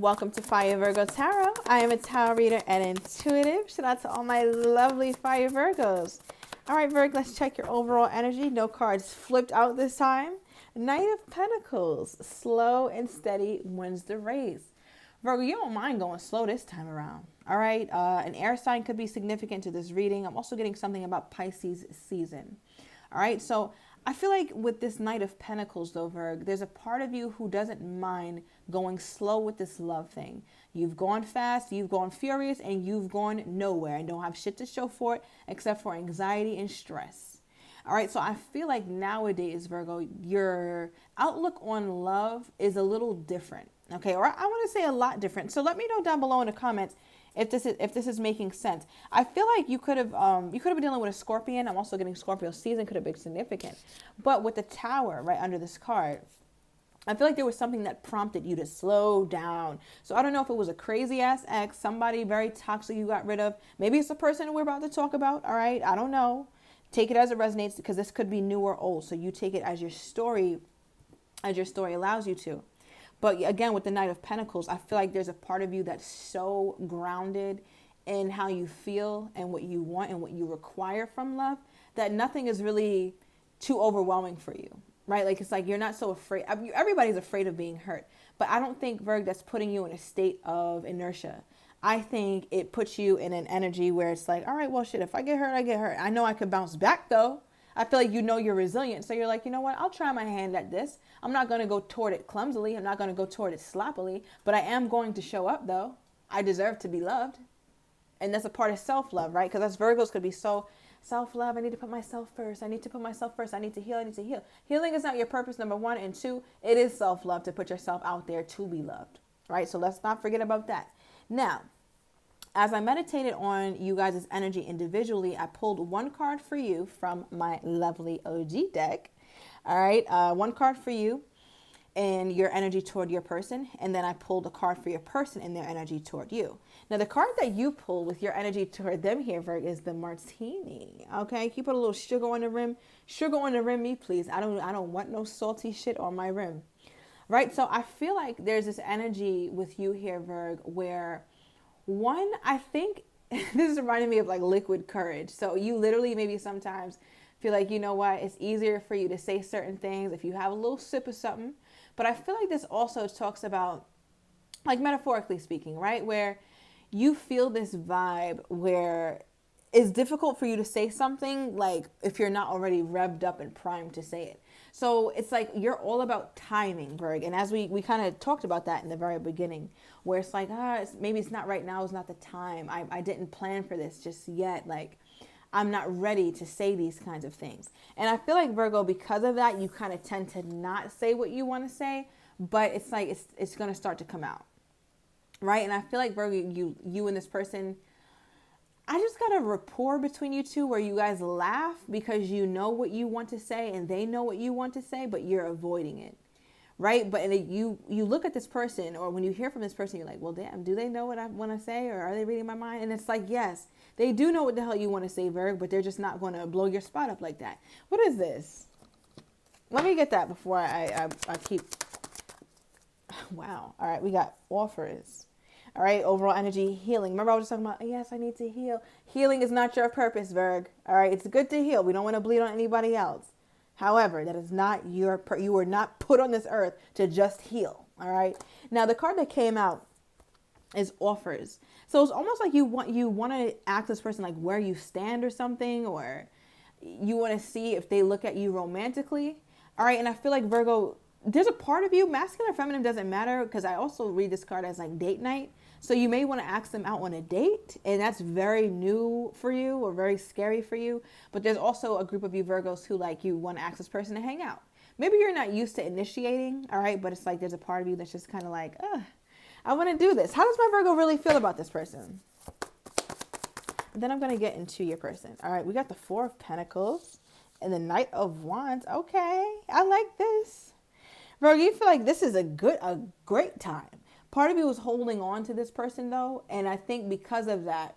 Welcome to Fire Virgo Tarot. I am a tarot reader and intuitive. Shout out to all my lovely Fire Virgos. All right, Virgo, let's check your overall energy. No cards flipped out this time. Knight of Pentacles. Slow and steady wins the race. Virgo, you don't mind going slow this time around. All right, an air sign could be significant to this reading. I'm also getting something about Pisces season. All right, so I feel like with this Knight of Pentacles, though, Virg, there's a part of you who doesn't mind going slow with this love thing. You've gone fast, you've gone furious, and you've gone nowhere and don't have shit to show for it except for anxiety and stress. All right, so I feel like nowadays, Virgo, your outlook on love is a little different, okay? Or I want to say a lot different. So let me know down below in the comments if this is making sense. I feel like you could have been dealing with a Scorpion. I'm also getting Scorpio season could have been significant. But with the Tower right under this card, I feel like there was something that prompted you to slow down. So I don't know if it was a crazy ass ex, somebody very toxic you got rid of. Maybe it's the person we're about to talk about, all right? I don't know. Take it as it resonates because this could be new or old. So you take it as your story allows you to. But again, with the Knight of Pentacles, I feel like there's a part of you that's so grounded in how you feel and what you want and what you require from love that nothing is really too overwhelming for you, right? Like, it's like you're not so afraid. Everybody's afraid of being hurt. But I don't think, Virg, that's putting you in a state of inertia. I think it puts you in an energy where it's like, all right, well, shit, if I get hurt, I get hurt. I know I could bounce back, though. I feel like you know you're resilient. So you're like, you know what? I'll try my hand at this. I'm not going to go toward it clumsily. I'm not going to go toward it sloppily. But I am going to show up, though. I deserve to be loved. And that's a part of self-love, right? Because us Virgos could be so self-love. I need to put myself first. I need to put myself first. I need to heal. I need to heal. Healing is not your purpose, number one. And two, it is self-love to put yourself out there to be loved, right? So let's not forget about that. Now, as I meditated on you guys' energy individually, I pulled one card for you from my lovely OG deck. All right, one card for you and your energy toward your person. And then I pulled a card for your person and their energy toward you. Now, the card that you pull with your energy toward them here, Virg, is the Martini. Okay, can you put a little sugar on the rim? Sugar on the rim, me, please. I don't want no salty shit on my rim. Right, so I feel like there's this energy with you here, Virg, where one, I think this is reminding me of like liquid courage. So you literally maybe sometimes feel like, you know what, it's easier for you to say certain things if you have a little sip of something. But I feel like this also talks about, like, metaphorically speaking, right? Where you feel this vibe where it's difficult for you to say something, like if you're not already revved up and primed to say it. So it's like you're all about timing, Berg. And as we kind of talked about that in the very beginning, where it's like, maybe it's not right now, it's not the time. I didn't plan for this just yet. Like, I'm not ready to say these kinds of things. And I feel like, Virgo, because of that, you kind of tend to not say what you want to say, but it's like it's going to start to come out, right? And I feel like, Virgo, you and this person, I just got a rapport between you two where you guys laugh because you know what you want to say and they know what you want to say, but you're avoiding it, right? But you look at this person, or when you hear from this person, you're like, well, damn, do they know what I want to say, or are they reading my mind? And it's like, yes, they do know what the hell you want to say, Virg, but they're just not going to blow your spot up like that. What is this? Let me get that before I keep. Wow. All right, we got offers. All right, overall energy, healing. Remember I was just talking about, yes, I need to heal. Healing is not your purpose, Virg. All right, it's good to heal. We don't want to bleed on anybody else. However, that is not you were not put on this earth to just heal. All right. Now, the card that came out is offers. So it's almost like you want to ask this person like where you stand or something, or you want to see if they look at you romantically. All right, and I feel like, Virgo, there's a part of you, masculine or feminine doesn't matter, because I also read this card as like date night. So you may want to ask them out on a date, and that's very new for you or very scary for you. But there's also a group of you Virgos who, like, you want to ask this person to hang out. Maybe you're not used to initiating, all right? But it's like there's a part of you that's just kind of like, I want to do this. How does my Virgo really feel about this person? And then I'm going to get into your person. All right, we got the Four of Pentacles and the Knight of Wands. Okay, I like this. Virgo, you feel like this is a great time. Part of you is holding on to this person, though, and I think because of that,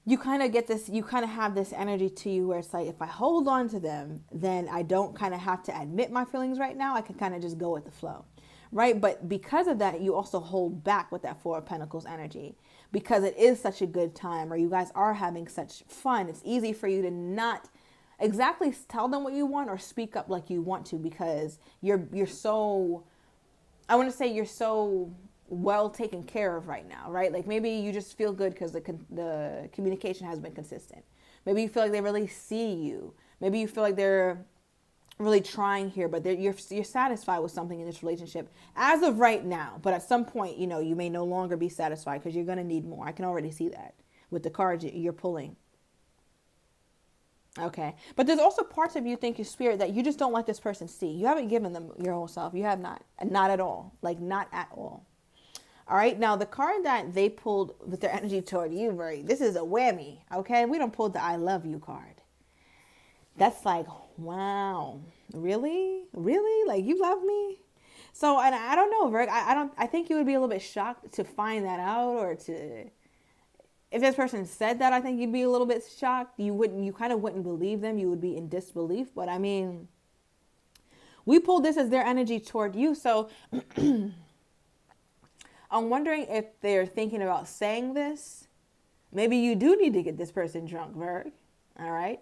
you kind of have this energy to you where it's like, if I hold on to them, then I don't kind of have to admit my feelings right now. I can kind of just go with the flow, right? But because of that, you also hold back with that Four of Pentacles energy because it is such a good time, or you guys are having such fun. It's easy for you to not exactly tell them what you want or speak up like you want to, because you're so, I want to say you're so well taken care of right now, right? Like maybe you just feel good because the communication has been consistent. Maybe you feel like they really see you. Maybe you feel like they're really trying here, but you're satisfied with something in this relationship as of right now. But at some point, you know, you may no longer be satisfied because you're going to need more. I can already see that with the cards you're pulling. Okay. But there's also parts of you, think your spirit, that you just don't let this person see. You haven't given them your whole self. You have not. Not at all. Like not at all. All right. Now the card that they pulled with their energy toward you, this is a whammy. Okay. We don't pull the I love you card. That's like, wow, really? Really? Like you love me? So, and I don't know, Virg, I think you would be a little bit shocked to find that out, or to, if this person said that, I think you'd be a little bit shocked. You kind of wouldn't believe them. You would be in disbelief. But I mean, we pulled this as their energy toward you. So I'm wondering if they're thinking about saying this. Maybe you do need to get this person drunk, Virg. All right.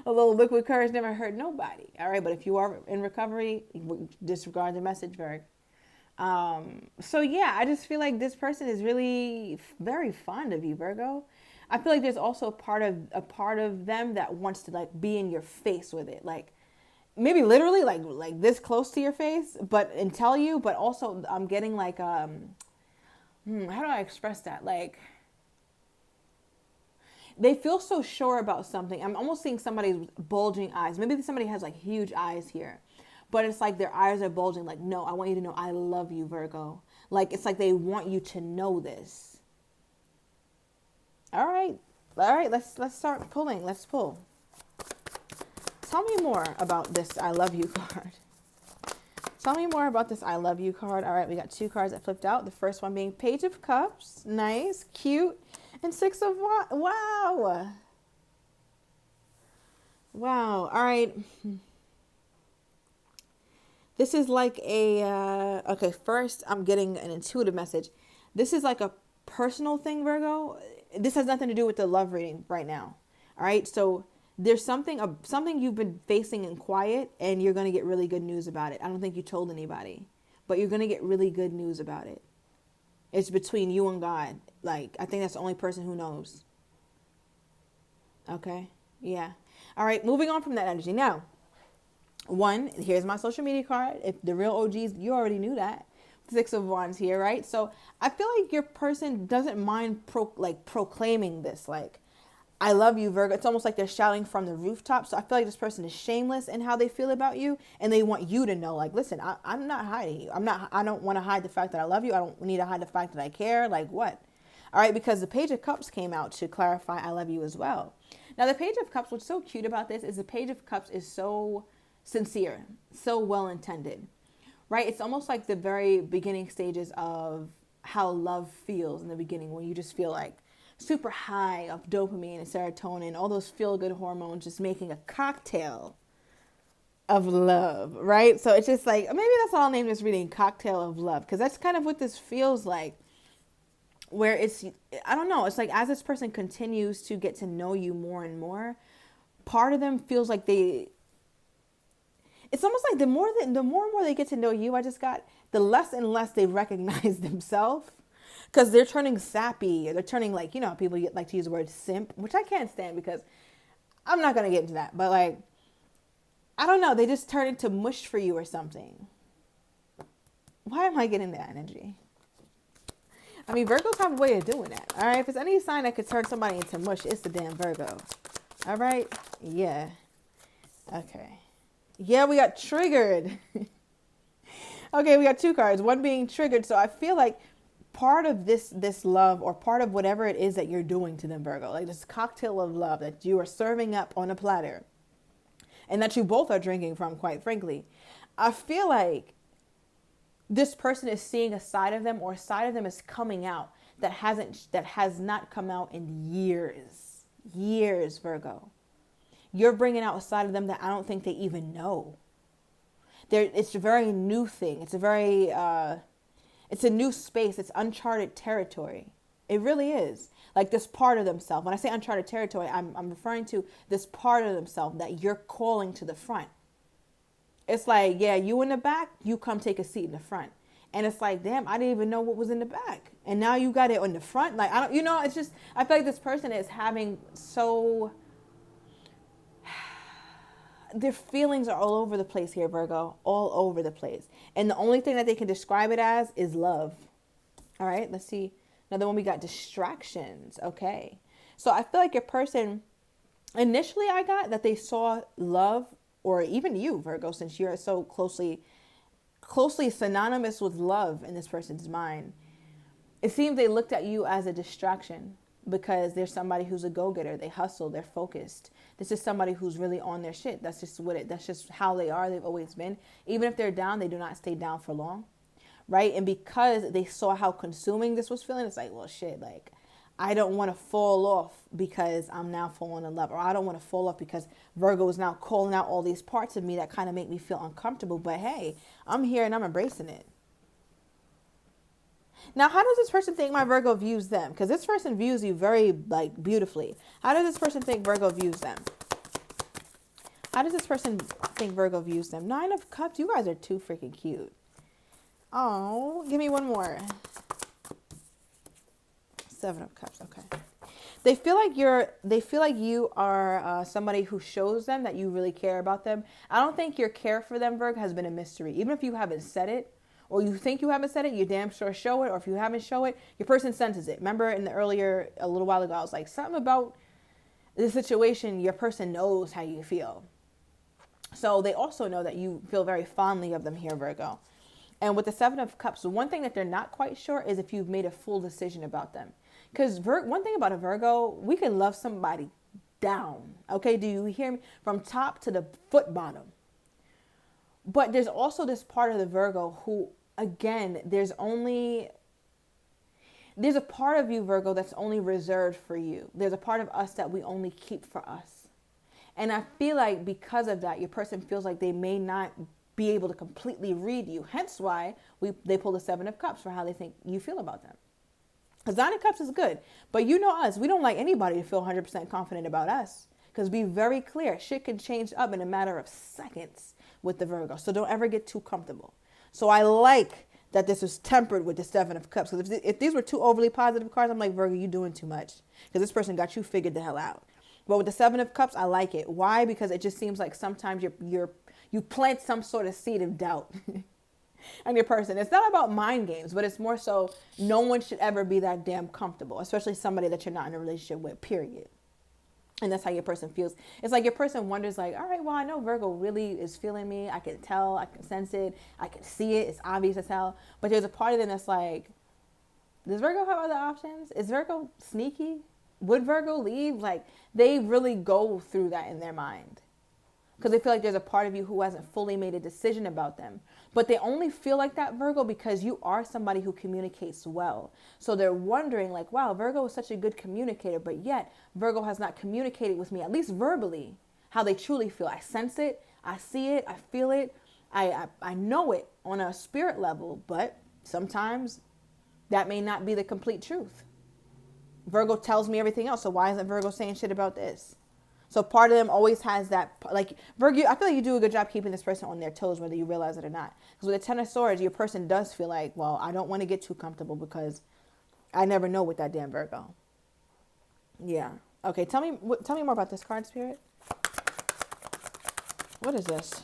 A little liquid courage never hurt nobody. All right. But if you are in recovery, disregard the message, Virg. So yeah, I just feel like this person is really very fond of you, Virgo. I feel like there's also a part of them that wants to like be in your face with it. Like maybe literally like this close to your face, and tell you, but also I'm getting like, how do I express that? Like they feel so sure about something. I'm almost seeing somebody's bulging eyes. Maybe somebody has like huge eyes here. But it's like their eyes are bulging. Like, no, I want you to know I love you, Virgo. Like, it's like they want you to know this. All right. All right. Let's start pulling. Let's pull. Tell me more about this I love you card. Tell me more about this I love you card. All right. We got two cards that flipped out. The first one being Page of Cups. Nice. Cute. And Six of Wands. Wow. Wow. All right. This is like okay, first I'm getting an intuitive message. This is like a personal thing, Virgo. This has nothing to do with the love reading right now. All right. So there's something you've been facing in quiet, and you're going to get really good news about it. I don't think you told anybody, but you're going to get really good news about it. It's between you and God. Like, I think that's the only person who knows. Okay. Yeah. All right. Moving on from that energy. Now, one, here's my social media card. If the real OGs, you already knew that. Six of Wands here, right? So I feel like your person doesn't mind proclaiming this. Like, I love you, Virgo. It's almost like they're shouting from the rooftop. So I feel like this person is shameless in how they feel about you, and they want you to know, like, listen, I'm not hiding you. I don't want to hide the fact that I love you. I don't need to hide the fact that I care. Like what? All right, because the Page of Cups came out to clarify I love you as well. Now, the Page of Cups, what's so cute about this is the Page of Cups is so sincere, so well-intended, right? It's almost like the very beginning stages of how love feels in the beginning, when you just feel like super high of dopamine and serotonin, all those feel-good hormones, just making a cocktail of love, right? So it's just like, maybe that's all I'll name this reading, Cocktail of Love, because that's kind of what this feels like, where it's, I don't know, it's like as this person continues to get to know you more and more, part of them feels like it's almost like the more and more they get to know you, the less and less they recognize themselves, because they're turning sappy, or they're turning like, you know, people like to use the word simp, which I can't stand because I'm not going to get into that. But like, I don't know, they just turn into mush for you or something. Why am I getting that energy? I mean, Virgos have a way of doing that. All right. If it's any sign that could turn somebody into mush, it's the damn Virgo. All right. Yeah. Okay. Yeah, we got triggered. Okay, we got two cards, one being triggered. So I feel like part of this love, or part of whatever it is that you're doing to them, Virgo, like this cocktail of love that you are serving up on a platter, and that you both are drinking from, quite frankly, I feel like this person is seeing a side of them, or a side of them is coming out that has not come out in years, Virgo. You're bringing out a side of them that I don't think they even know. it's a very new thing. It's a very, it's a new space. It's uncharted territory. It really is. Like this part of themselves. When I say uncharted territory, I'm referring to this part of themselves that you're calling to the front. It's like, yeah, you in the back, you come take a seat in the front. And it's like, damn, I didn't even know what was in the back. And now you got it on the front. Like, I don't, it's just, I feel like this person is having their feelings are all over the place here, Virgo, all over the place. And the only thing that they can describe it as is love. All right, let's see. Another one, we got distractions. Okay. So I feel like your person, initially I got that they saw love, or even you, Virgo, since you're so closely synonymous with love in this person's mind. It seems they looked at you as a distraction because there's somebody who's a go-getter. They hustle, they're focused. This is somebody who's really on their shit. That's just how they are. They've always been. Even if they're down, they do not stay down for long. Right? And because they saw how consuming this was feeling, it's like, well, shit, like, I don't want to fall off because I'm now falling in love. Or I don't want to fall off because Virgo is now calling out all these parts of me that kind of make me feel uncomfortable. But hey, I'm here and I'm embracing it. Now, how does this person think my Virgo views them? Because this person views you very, like, beautifully. How does this person think Virgo views them? How does this person think Virgo views them? 9 of Cups. You guys are too freaking cute. Oh, give me one more. 7 of Cups. Okay. They feel like you are somebody who shows them that you really care about them. I don't think your care for them, Virgo, has been a mystery. Even if you haven't said it, or you think you haven't said it, you damn sure show it. Or if you haven't shown it, your person senses it. Remember a little while ago, I was like, something about the situation, your person knows how you feel. So they also know that you feel very fondly of them here, Virgo. And with the 7 of Cups, the one thing that they're not quite sure is if you've made a full decision about them. Because one thing about a Virgo, we can love somebody down. Okay, do you hear me? From top to the foot bottom. But there's also this part of the Virgo who, again, there's a part of you, Virgo, that's only reserved for you. There's a part of us that we only keep for us. And I feel like because of that, your person feels like they may not be able to completely read you. Hence why they pull the 7 of Cups for how they think you feel about them. Because 9 of Cups is good. But you know us. We don't like anybody to feel 100% confident about us. Because be very clear, shit can change up in a matter of seconds with the Virgo. So don't ever get too comfortable. So I like that this was tempered with the 7 of Cups. Because if these were two overly positive cards, I'm like, Virgo, you're doing too much. Because this person got you figured the hell out. But with the 7 of Cups, I like it. Why? Because it just seems like sometimes you plant some sort of seed of doubt on your person. It's not about mind games, but it's more so no one should ever be that damn comfortable, especially somebody that you're not in a relationship with, period. And that's how your person feels. It's like your person wonders like, all right, well, I know Virgo really is feeling me. I can tell, I can sense it, I can see it. It's obvious as hell. But there's a part of them that's like, does Virgo have other options? Is Virgo sneaky? Would Virgo leave? Like, they really go through that in their mind. Because they feel like there's a part of you who hasn't fully made a decision about them. But they only feel like that, Virgo, because you are somebody who communicates well. So they're wondering like, wow, Virgo is such a good communicator, but yet Virgo has not communicated with me, at least verbally, how they truly feel. I sense it, I see it, I feel it, I know it on a spirit level, but sometimes that may not be the complete truth. Virgo tells me everything else, so why isn't Virgo saying shit about this? So part of them always has that, like, Virgo, I feel like you do a good job keeping this person on their toes, whether you realize it or not. Because with the 10 of Swords, your person does feel like, well, I don't want to get too comfortable because I never know with that damn Virgo. Yeah. Okay, tell me more about this card, Spirit. What is this?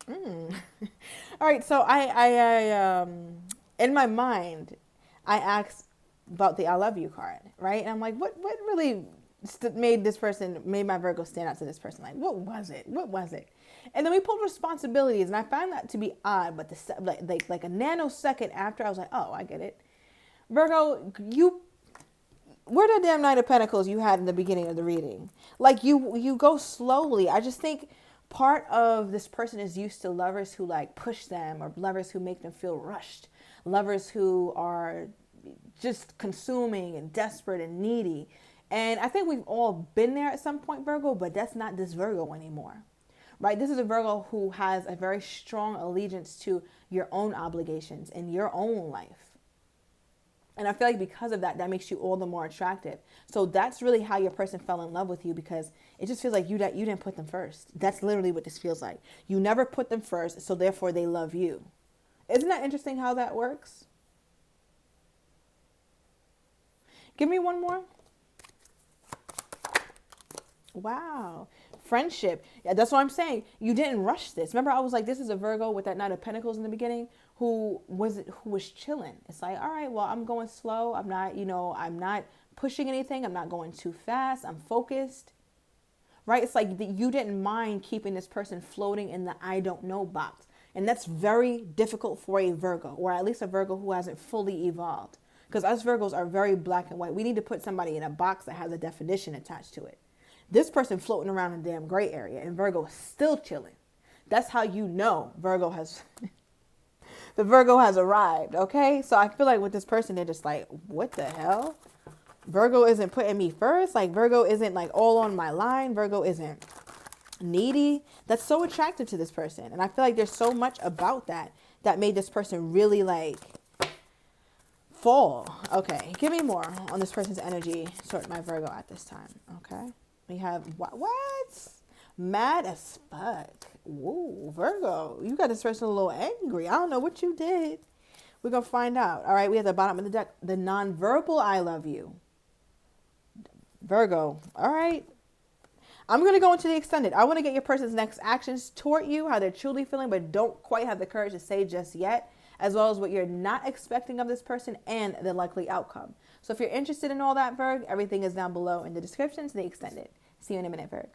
All right, so I in my mind, I asked about the I love you card, right? And I'm like, what really made my Virgo stand out to this person? Like, what was it? And then we pulled responsibilities, and I found that to be odd, but like a nanosecond after, I was like, oh, I get it. Virgo, where the damn Knight of Pentacles you had in the beginning of the reading? Like, you go slowly. I just think part of this person is used to lovers who like push them, or lovers who make them feel rushed, lovers who are just consuming and desperate and needy. And I think we've all been there at some point, Virgo, but that's not this Virgo anymore. right? This is a Virgo who has a very strong allegiance to your own obligations in your own life. And I feel like because of that, that makes you all the more attractive. So that's really how your person fell in love with you, because it just feels like you didn't put them first. That's literally what this feels like. You never put them first, so therefore they love you. Isn't that interesting how that works? Give me one more. Wow. Friendship. Yeah, that's what I'm saying. You didn't rush this. Remember, I was like, this is a Virgo with that Knight of Pentacles in the beginning who was chilling. It's like, all right, well, I'm going slow. I'm not, I'm not pushing anything. I'm not going too fast. I'm focused. Right? It's like you didn't mind keeping this person floating in the I don't know box. And that's very difficult for a Virgo, or at least a Virgo who hasn't fully evolved. Because us Virgos are very black and white. We need to put somebody in a box that has a definition attached to it. This person floating around in the damn gray area, and Virgo is still chilling. That's how you know the Virgo has arrived, okay? So I feel like with this person, they're just like, what the hell? Virgo isn't putting me first. Like, Virgo isn't like all on my line. Virgo isn't needy. That's so attractive to this person. And I feel like there's so much about that made this person really like fall. Okay, give me more on this person's energy toward my Virgo at this time, okay? We have what? Mad as fuck. Whoa, Virgo, you got this person a little angry. I don't know what you did. We're going to find out. All right, we have the bottom of the deck, the nonverbal I love you. Virgo, all right. I'm going to go into the extended. I want to get your person's next actions toward you, how they're truly feeling, but don't quite have the courage to say just yet, as well as what you're not expecting of this person and the likely outcome. So if you're interested in all that, Virg, everything is down below in the description to the extended. See you in a minute, Virg.